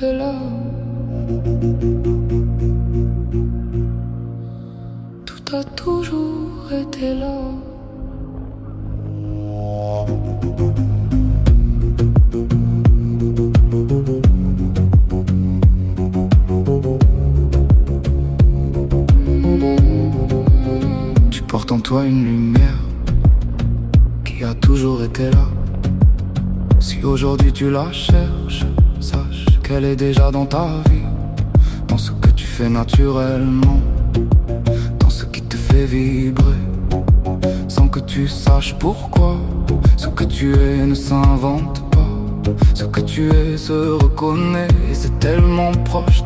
été là. Tout a toujours été là. Tu portes en toi une lumière qui a toujours été là. Si aujourd'hui tu la cherches, sache qu'elle est déjà dans ta vie, dans ce que tu fais naturellement, dans ce qui te fait vibrer, sans que tu saches pourquoi. Ce que tu es ne s'invente pas, ce que tu es se reconnaît, et c'est tellement proche.